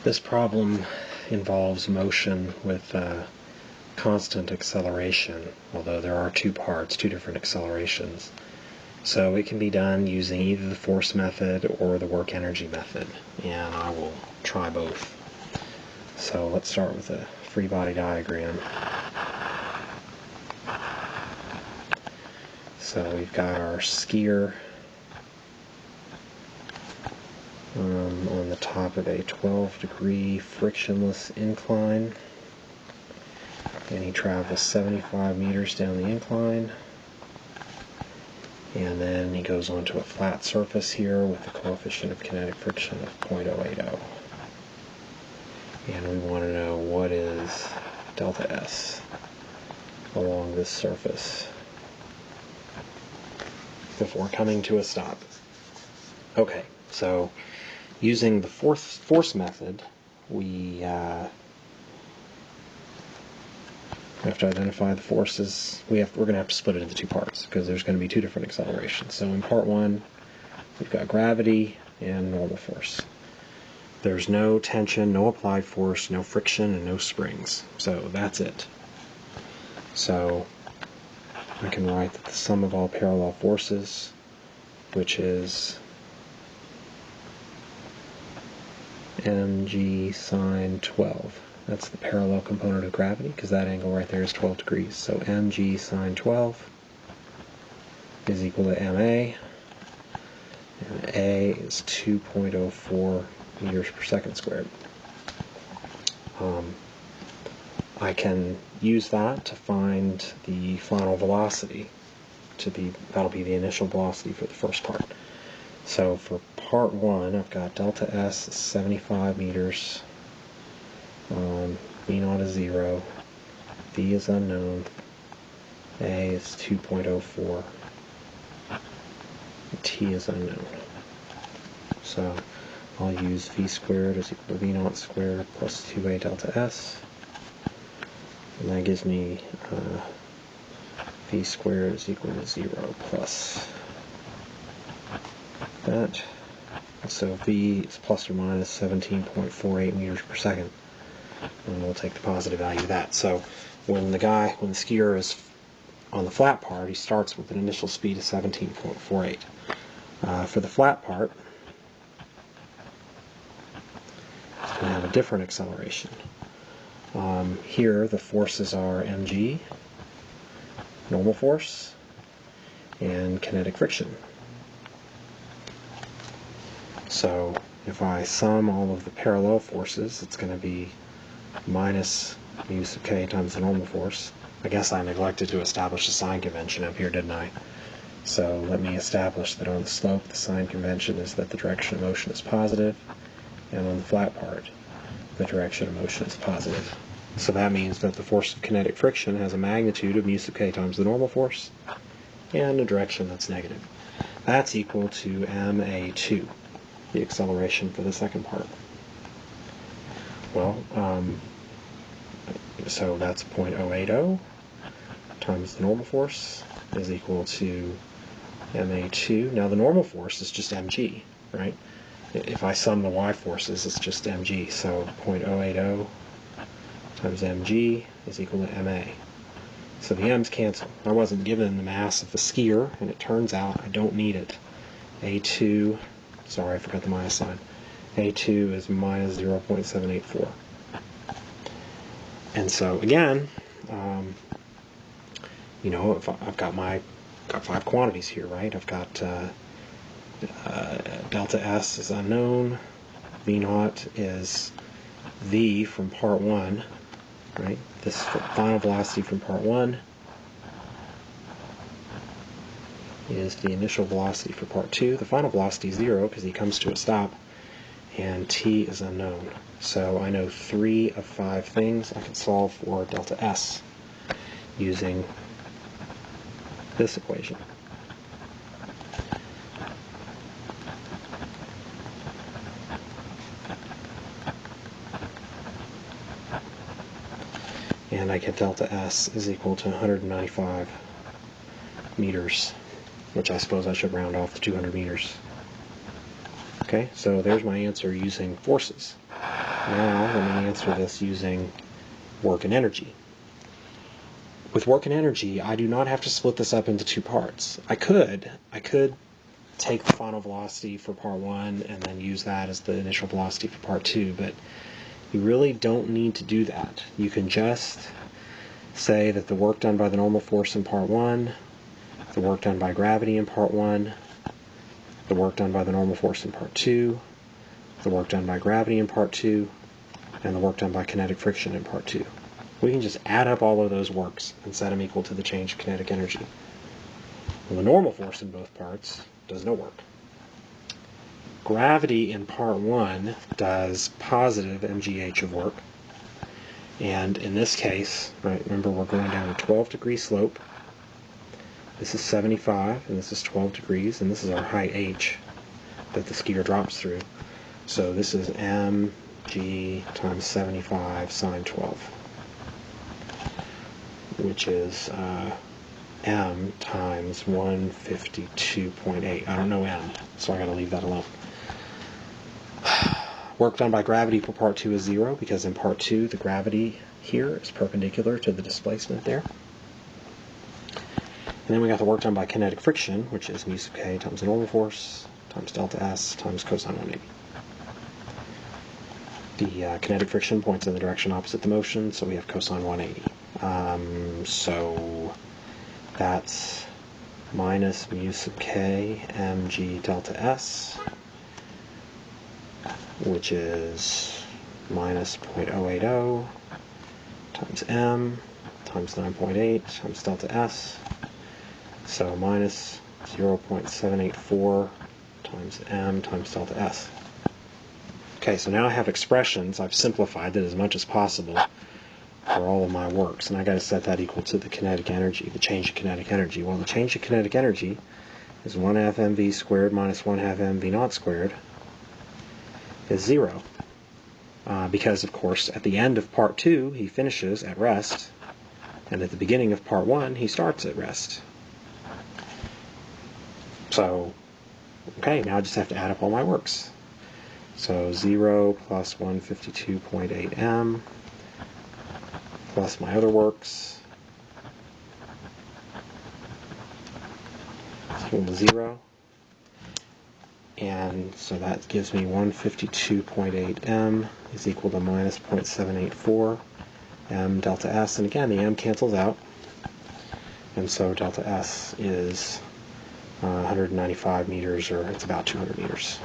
This problem involves motion with constant acceleration, although there are two parts, two different accelerations. So it can be done using either the force method or the work energy method, and I will try both. So let's start with a free body diagram. So we've got our skier on the top of a 12-degree frictionless incline, and he travels 75 meters down the incline, and then he goes onto a flat surface here with the coefficient of kinetic friction of 0.080, and we want to know what is delta S along this surface before coming to a stop. Okay, so using the force method, we have to identify the forces. We're going to have to split it into two parts because there's going to be two different accelerations. So in part one, we've got gravity and normal force. There's no tension, no applied force, no friction, and no springs. So that's it. So I can write that the sum of all parallel forces, which is mg sine 12. That's the parallel component of gravity, because that angle right there is 12 degrees. So mg sine 12 is equal to ma, and a is 2.04 meters per second squared. I can use that to find the final velocity. That'll be the initial velocity for the first part. So for part one, I've got delta S is 75 meters, V naught is 0, V is unknown, A is 2.04, T is unknown. So I'll use V squared is equal to V naught squared plus 2A delta S, and that gives me V squared is equal to 0 plus that. So V is plus or minus 17.48 meters per second, and we'll take the positive value of that. So when the skier is on the flat part, he starts with an initial speed of 17.48. For the flat part, it's going to have a different acceleration. Here the forces are mg, normal force, and kinetic friction. So if I sum all of the parallel forces, it's going to be minus mu sub k times the normal force. I guess I neglected to establish the sign convention up here, didn't I? So let me establish that on the slope, the sign convention is that the direction of motion is positive, and on the flat part, the direction of motion is positive. So that means that the force of kinetic friction has a magnitude of mu sub k times the normal force, and a direction that's negative. That's equal to ma2, the acceleration for the second part. Well, so that's 0.080 times the normal force is equal to ma2. Now the normal force is just mg, right? If I sum the y forces, it's just mg. So 0.080 times mg is equal to ma. So the m's cancel. I wasn't given the mass of the skier, and it turns out I don't need it. A2, sorry, I forgot the minus sign. A2 is minus 0.784. And so again, if I've got five quantities here, right? I've got delta S is unknown, V naught is V from part 1, right? This final velocity from part 1 is the initial velocity for part 2. The final velocity is 0 because he comes to a stop, and T is unknown. So I know 3 of 5 things I can solve for delta S using this equation. And I get delta S is equal to 195 meters, which I suppose I should round off to 200 meters. Okay, so there's my answer using forces. Now let me answer this using work and energy. With work and energy, I do not have to split this up into two parts. I could take the final velocity for part 1 and then use that as the initial velocity for part 2, but you really don't need to do that. You can just say that the work done by the normal force in part 1, the work done by gravity in part 1, the work done by the normal force in part 2, the work done by gravity in part 2, and the work done by kinetic friction in part 2. We can just add up all of those works and set them equal to the change of kinetic energy. Well, the normal force in both parts does no work. Gravity in part 1 does positive mgh of work. And in this case, right, remember we're going down a 12-degree slope. This is 75, and this is 12 degrees, and this is our height h that the skier drops through. So this is mg times 75 sine 12, which is m times 152.8. I don't know m, so I gotta leave that alone. Work done by gravity for part 2 is 0, because in part 2 the gravity here is perpendicular to the displacement there. And then we got the work done by kinetic friction, which is mu sub k times the normal force times delta s times cosine 180. The kinetic friction points in the direction opposite the motion, so we have cosine 180. So that's minus mu sub k mg delta s, which is minus 0.080 times m times 9.8 times delta s, so minus 0.784 times m times delta s. Okay, so now I have expressions. I've simplified it as much as possible for all of my works, and I got to set that equal to the kinetic energy, the change of kinetic energy. Well, the change of kinetic energy is 1/2 mv squared minus 1/2 mv naught squared is 0. Because, of course, at the end of part 2, he finishes at rest, and at the beginning of part 1, he starts at rest. So, okay, now I just have to add up all my works. So 0 plus 152.8 m plus my other works is equal to 0. And so that gives me 152.8 m is equal to minus 0.784 m delta s. And again, the m cancels out. And so delta s is 195 meters, or it's about 200 meters.